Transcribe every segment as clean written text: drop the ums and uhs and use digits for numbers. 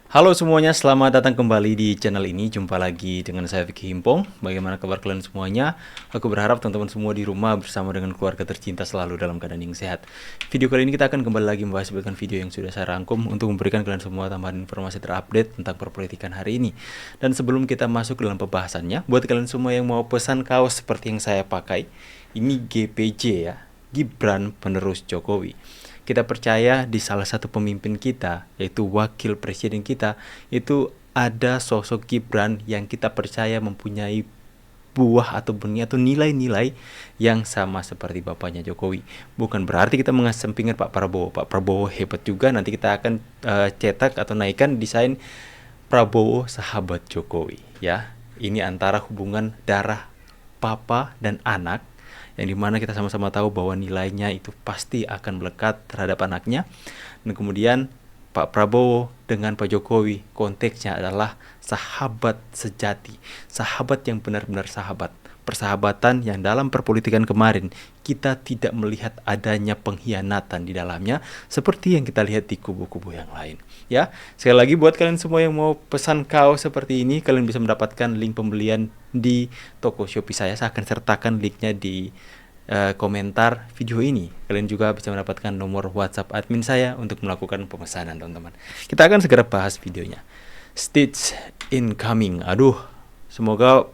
Halo semuanya, selamat datang kembali di channel ini. Jumpa lagi dengan saya Vicky Himpong. Bagaimana kabar kalian semuanya? Aku berharap teman-teman semua di rumah bersama dengan keluarga tercinta selalu dalam keadaan yang sehat. Video kali ini kita akan kembali lagi membahas video yang sudah saya rangkum untuk memberikan kalian semua tambahan informasi terupdate tentang perpolitikan hari ini. Dan sebelum kita masuk dalam pembahasannya, buat kalian semua yang mau pesan kaos seperti yang saya pakai, ini GPJ ya, Gibran penerus Jokowi. Kita percaya di salah satu pemimpin kita, yaitu wakil presiden kita, itu ada sosok Gibran yang kita percaya mempunyai buah atau benih atau nilai-nilai yang sama seperti bapaknya Jokowi. Bukan berarti kita mengesampingkan Pak Prabowo. Pak Prabowo hebat juga. Nanti kita akan cetak atau naikkan desain Prabowo sahabat Jokowi. Ya, ini antara hubungan darah papa dan anak, yang dimana kita sama-sama tahu bahwa nilainya itu pasti akan melekat terhadap anaknya. Dan kemudian Pak Prabowo dengan Pak Jokowi konteksnya adalah sahabat sejati, sahabat yang benar-benar sahabat, persahabatan yang dalam perpolitikan kemarin kita tidak melihat adanya pengkhianatan di dalamnya seperti yang kita lihat di kubu-kubu yang lain. Ya, sekali lagi buat kalian semua yang mau pesan kaos seperti ini, kalian bisa mendapatkan link pembelian di toko Shopee saya. Saya akan sertakan linknya di komentar video ini. Kalian juga bisa mendapatkan nomor WhatsApp admin saya untuk melakukan pemesanan, teman-teman. Kita akan segera bahas videonya. Stitch incoming. Aduh, semoga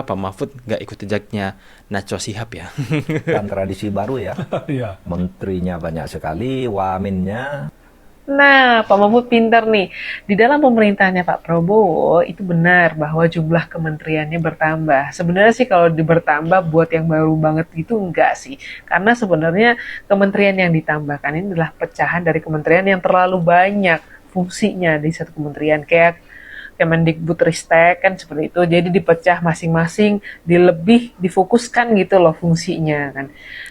Pak Mahfud nggak ikut jejaknya Najwa Shihab ya. Kan tradisi baru ya. Iya. Menterinya banyak sekali, waminnya. Nah, Pak Mahfud pintar nih. Di dalam pemerintahannya Pak Prabowo, itu benar bahwa jumlah kementeriannya bertambah. Sebenarnya sih kalau bertambah buat yang baru banget gitu enggak sih. Karena sebenarnya kementerian yang ditambahkan ini adalah pecahan dari kementerian yang terlalu banyak fungsinya di satu kementerian. Kayak Kemendikbudristek kan seperti itu. Jadi dipecah masing-masing, lebih difokuskan gitu loh fungsinya kan.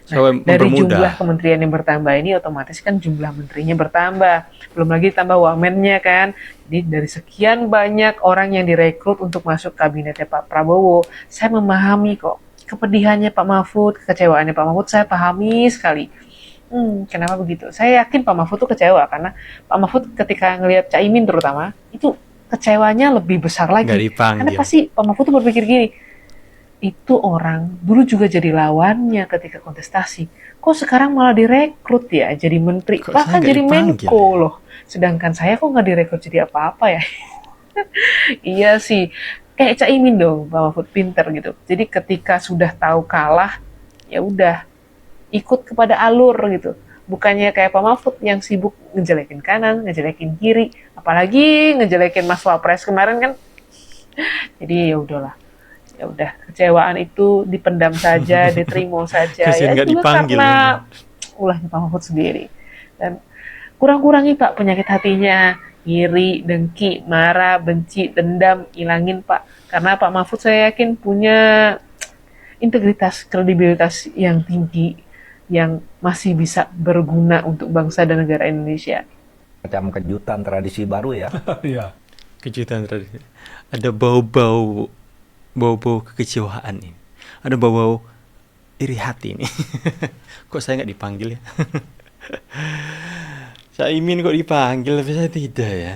Nah, dari jumlah kementerian yang bertambah ini otomatis kan jumlah menterinya bertambah. Belum lagi ditambah wamennya kan. Jadi dari sekian banyak orang yang direkrut untuk masuk kabinetnya Pak Prabowo, saya memahami kok kepedihannya Pak Mahfud, kekecewaannya Pak Mahfud, saya pahami sekali. Kenapa begitu? Saya yakin Pak Mahfud tuh kecewa karena Pak Mahfud ketika ngelihat Caimin terutama, itu kecewanya lebih besar lagi. Karena pasti Pak Mahfud tuh berpikir gini, itu orang dulu juga jadi lawannya ketika kontestasi. Kok sekarang malah direkrut ya jadi menteri, bahkan jadi Menko loh. Sedangkan saya kok nggak direkrut jadi apa-apa ya. Iya sih, kayak Caimin dong, Pak Mahfud pinter gitu. Jadi ketika sudah tahu kalah, ya udah ikut kepada alur gitu. Bukannya kayak Pak Mahfud yang sibuk ngejelekin kanan, ngejelekin kiri, apalagi ngejelekin Mas Wapres kemarin kan. Jadi ya udahlah. Ya udah, kecewaan itu dipendam saja, diterima saja. Ya itu karena ulahnya Pak Mahfud sendiri. Dan kurang-kurangi Pak penyakit hatinya, iri, dengki, marah, benci, dendam, ilangin Pak. Karena Pak Mahfud saya yakin punya integritas, kredibilitas yang tinggi, yang masih bisa berguna untuk bangsa dan negara Indonesia. Macam kejutan tradisi baru ya. Iya. Kejutan tradisi. Ada bau-bau kekecewaan ini. Ada bau-bau iri hati ini. Kok saya nggak dipanggil ya? Caimin kok dipanggil, tapi saya tidak ya.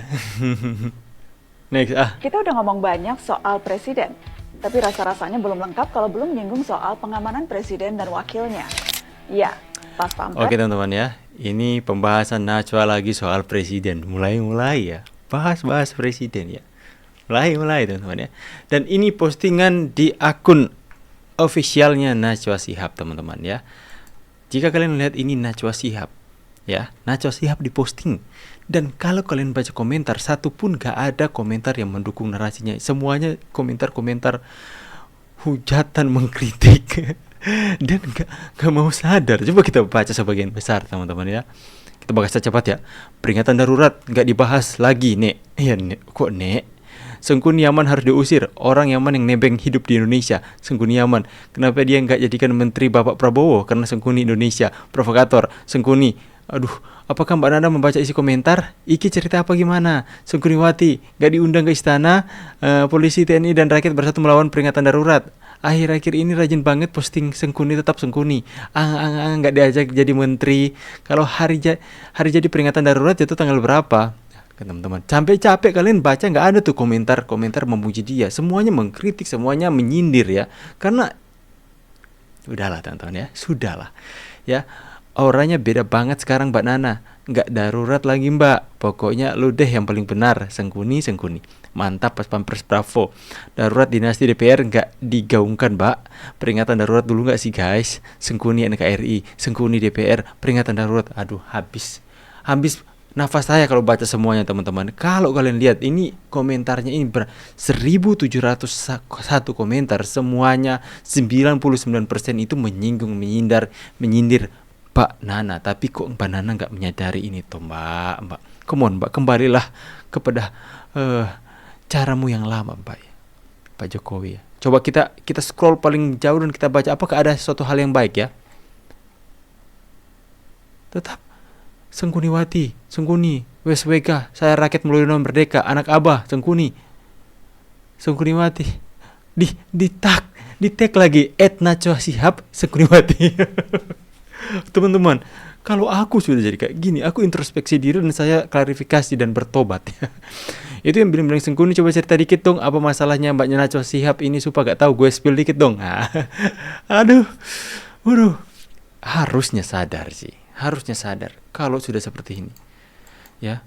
Next, Kita udah ngomong banyak soal presiden, tapi rasa-rasanya belum lengkap kalau belum menyinggung soal pengamanan presiden dan wakilnya. Ya, pas pamret. Oke teman-teman ya, ini pembahasan Najwa lagi soal presiden. Mulai ya, bahas presiden ya. Mulai teman-teman ya. Dan ini postingan di akun officialnya Najwa Shihab teman-teman ya. Jika kalian lihat ini Najwa Shihab ya, Najwa Shihab diposting. Dan kalau kalian baca komentar, satu pun gak ada komentar yang mendukung narasinya. Semuanya komentar-komentar hujatan, mengkritik. Dan gak mau sadar. Coba kita baca sebagian besar teman-teman ya. Kita bahas cepat ya. Peringatan darurat gak dibahas lagi Nek. Ya Nek, kok Nek? Sengkuni Yaman harus diusir. Orang Yaman yang nebeng hidup di Indonesia. Sengkuni Yaman. Kenapa dia gak jadikan menteri Bapak Prabowo? Karena Sengkuni Indonesia. Provokator. Sengkuni. Aduh, apakah Mbak Nana membaca isi komentar? Iki cerita apa gimana? Sengkuniwati gak diundang ke istana. Polisi, TNI dan rakyat bersatu melawan peringatan darurat. Akhir-akhir ini rajin banget posting Sengkuni tetap Sengkuni. Nggak diajak jadi menteri. Kalau hari jadi peringatan darurat itu tanggal berapa? teman-teman. Capek-capek kalian baca nggak ada tuh komentar-komentar memuji dia. Semuanya mengkritik, semuanya menyindir ya. Karena udahlah teman-teman ya, sudahlah. Ya, auranya beda banget sekarang Mbak Nana. Nggak darurat lagi Mbak. Pokoknya lu deh yang paling benar. Sengkuni. Mantap pas Pampers Bravo. Darurat dinasti DPR nggak digaungkan Mbak. Peringatan darurat dulu nggak sih guys? Sengkuni NKRI, Sengkuni DPR, peringatan darurat. Aduh, habis nafas saya kalau baca semuanya teman-teman. Kalau kalian lihat ini komentarnya ini 1701 komentar, semuanya 99% itu menyindir Mbak Nana. Tapi kok Mbak Nana nggak menyadari ini toh Mbak. Come on Mbak, kembalilah kepada caramu yang lama Mbak ya. Pak Jokowi ya. Coba kita scroll paling jauh dan kita baca apakah ada suatu hal yang baik ya. Tetap Sengkuniwati, Sengkuni, Weswega, saya rakyat Mulyono merdeka, anak Abah, Sengkuniwati. Di tag lagi Najwa Shihab Sengkuniwati. Teman-teman, kalau aku sudah jadi kayak gini, aku introspeksi diri dan saya klarifikasi dan bertobat ya. Itu yang bilang Sengkuni, coba cerita dikit dong apa masalahnya Mbaknya Najwa Shihab ini supaya gak tahu, gue spill dikit dong. Aduh. Harusnya sadar kalau sudah seperti ini. Ya.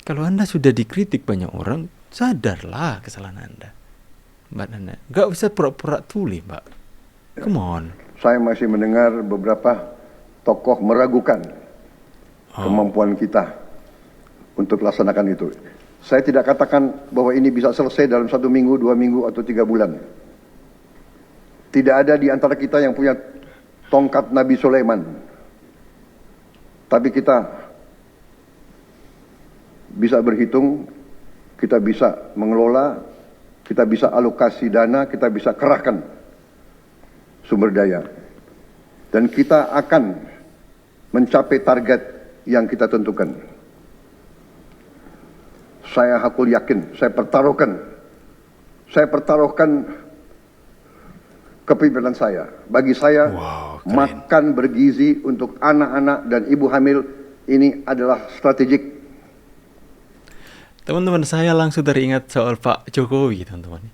Kalau Anda sudah dikritik banyak orang, sadarlah kesalahan Anda. Mbak Nana, gak usah pura-pura tuli, Mbak. Come on. Saya masih mendengar beberapa tokoh meragukan kemampuan kita untuk laksanakan itu. Saya tidak katakan bahwa ini bisa selesai dalam 1 minggu, 2 minggu, atau 3 bulan. Tidak ada di antara kita yang punya tongkat Nabi Sulaiman. Tapi kita bisa berhitung, kita bisa mengelola, kita bisa alokasi dana, kita bisa kerahkan sumber daya. Dan kita akan mencapai target yang kita tentukan. Saya hakul yakin, saya pertaruhkan kepemimpinan saya. Bagi saya, makan bergizi untuk anak-anak dan ibu hamil ini adalah strategik. Teman-teman, saya langsung teringat soal Pak Jokowi, teman-teman.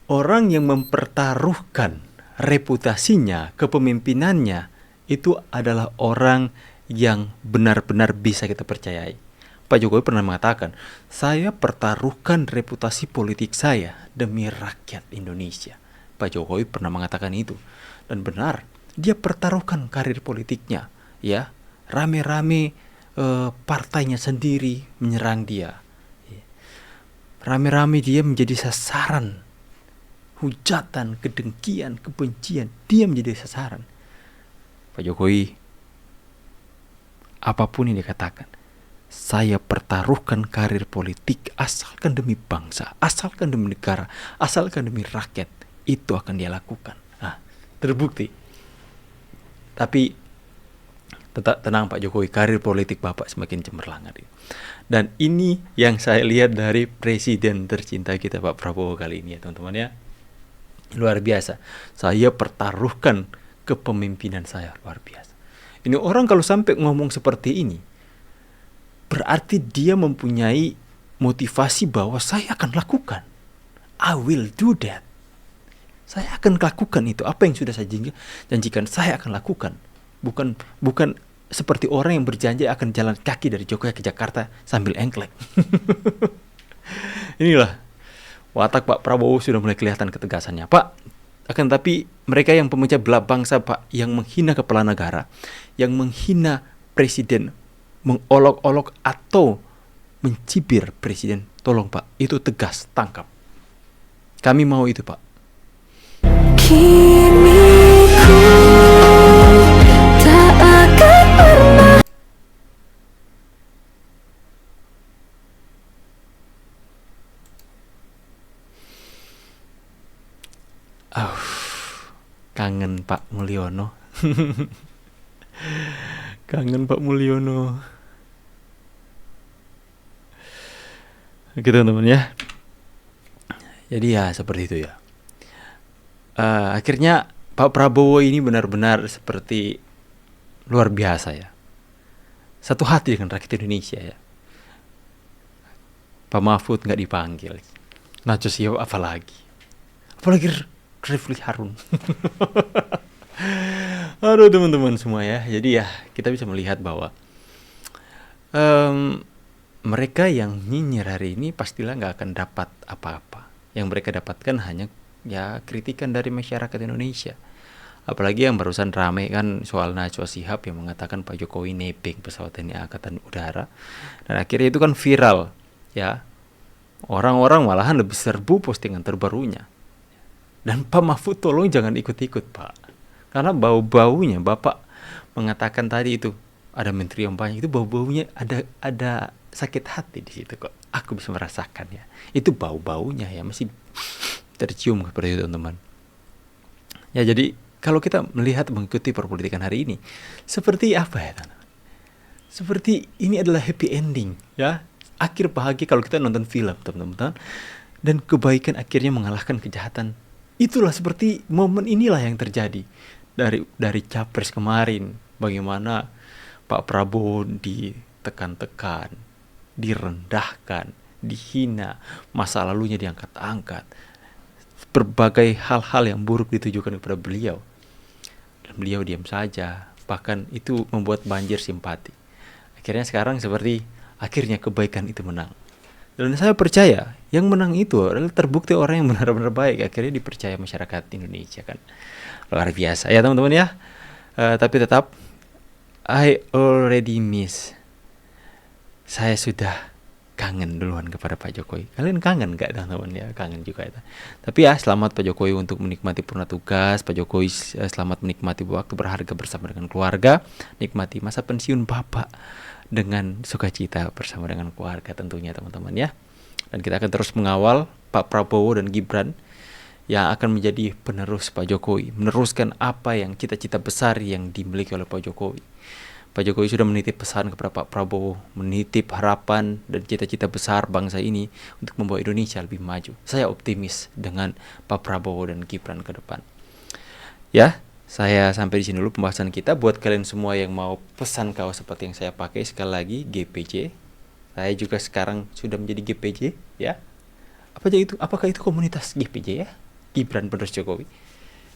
Orang yang mempertaruhkan reputasinya, kepemimpinannya, itu adalah orang yang benar-benar bisa kita percayai. Pak Jokowi pernah mengatakan, saya pertaruhkan reputasi politik saya demi rakyat Indonesia. Pak Jokowi pernah mengatakan itu. Dan benar, dia pertaruhkan karir politiknya. Ya, rame-rame partainya sendiri menyerang dia. Rame-rame dia menjadi sasaran hujatan, kedengkian, kebencian. Dia menjadi sasaran. Pak Jokowi, apapun yang dikatakan, saya pertaruhkan karir politik asalkan demi bangsa, asalkan demi negara, asalkan demi rakyat. Itu akan dia lakukan. Nah, terbukti. Tapi tetap tenang Pak Jokowi, karir politik Bapak semakin cemerlang. Dan ini yang saya lihat dari presiden tercinta kita Pak Prabowo kali ini ya teman-teman ya. Luar biasa. Saya pertaruhkan kepemimpinan saya, luar biasa. Ini orang kalau sampai ngomong seperti ini, berarti dia mempunyai motivasi bahwa saya akan lakukan. I will do that. Saya akan lakukan itu. Apa yang sudah saya janjikan, saya akan lakukan. Bukan seperti orang yang berjanji akan jalan kaki dari Jogja ke Jakarta sambil engklek. Inilah watak Pak Prabowo sudah mulai kelihatan ketegasannya. Pak, akan tapi mereka yang pemecah belah bangsa Pak, yang menghina kepala negara, yang menghina presiden, mengolok-olok atau mencibir presiden, tolong Pak, itu tegas, tangkap. Kami mau itu Pak. Kangen Pak Mulyono. Kangen Pak Mulyono. Gitu teman-teman ya. Jadi ya seperti itu ya. Akhirnya Pak Prabowo ini benar-benar seperti luar biasa ya. Satu hati dengan rakyat Indonesia ya. Pak Mahfud nggak dipanggil. Najwa Shihab apalagi Refli Harun. Aduh teman-teman semua ya. Jadi ya kita bisa melihat bahwa mereka yang nyinyir hari ini pastilah nggak akan dapat apa-apa. Yang mereka dapatkan hanya ya kritikan dari masyarakat Indonesia. Apalagi yang barusan rame kan soal Najwa Shihab yang mengatakan Pak Jokowi nebeng pesawat TNI Angkatan Udara. Dan akhirnya itu kan viral ya. Orang-orang malahan lebih serbu postingan terbarunya. Dan Pak Mahfud tolong jangan ikut-ikut Pak. Karena bau-baunya Bapak mengatakan tadi itu ada menteri yang banyak, itu bau-baunya ada sakit hati di situ kok. Aku bisa merasakan ya. Itu bau-baunya ya masih tercium seperti itu teman-teman. Ya jadi kalau kita melihat mengikuti perpolitikan hari ini seperti apa ya teman-teman? Seperti ini adalah happy ending ya. Akhir bahagia kalau kita nonton film teman-teman. Dan kebaikan akhirnya mengalahkan kejahatan. Itulah seperti momen inilah yang terjadi dari Capres kemarin. Bagaimana Pak Prabowo ditekan-tekan, direndahkan, dihina, masa lalunya diangkat-angkat. Berbagai hal-hal yang buruk ditujukan kepada beliau. Dan beliau diam saja. Bahkan itu membuat banjir simpati. Akhirnya sekarang seperti akhirnya kebaikan itu menang. Dan saya percaya yang menang itu adalah terbukti orang yang benar-benar baik. Akhirnya dipercaya masyarakat Indonesia kan. Luar biasa ya teman-teman ya. Tapi tetap I already miss. Saya sudah kangen duluan kepada Pak Jokowi. Kalian kangen gak teman-teman ya? Kangen juga ya. Tapi ya selamat Pak Jokowi untuk menikmati purna tugas. Pak Jokowi selamat menikmati waktu berharga bersama dengan keluarga. Nikmati masa pensiun Bapak dengan sukacita bersama dengan keluarga tentunya teman-teman ya. Dan kita akan terus mengawal Pak Prabowo dan Gibran yang akan menjadi penerus Pak Jokowi, meneruskan apa yang cita-cita besar yang dimiliki oleh Pak Jokowi. Pak Jokowi sudah menitip pesan kepada Pak Prabowo, menitip harapan dan cita-cita besar bangsa ini untuk membawa Indonesia lebih maju. Saya optimis dengan Pak Prabowo dan Gibran ke depan. Ya, saya sampai di sini dulu pembahasan kita. Buat kalian semua yang mau pesan kaos seperti yang saya pakai, sekali lagi GPJ. Saya juga sekarang sudah menjadi GPJ ya. Apakah itu komunitas GPJ ya? Gibran penerus Jokowi.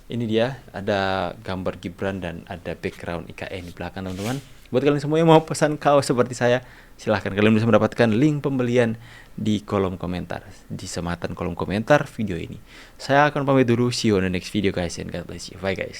Ini dia ada gambar Gibran dan ada background IKN di belakang teman-teman. Buat kalian semua yang mau pesan kaos seperti saya, silahkan kalian bisa mendapatkan link pembelian di kolom komentar, di sematan kolom komentar video ini. Saya akan pamit dulu. See you on the next video guys and God bless you. Bye guys.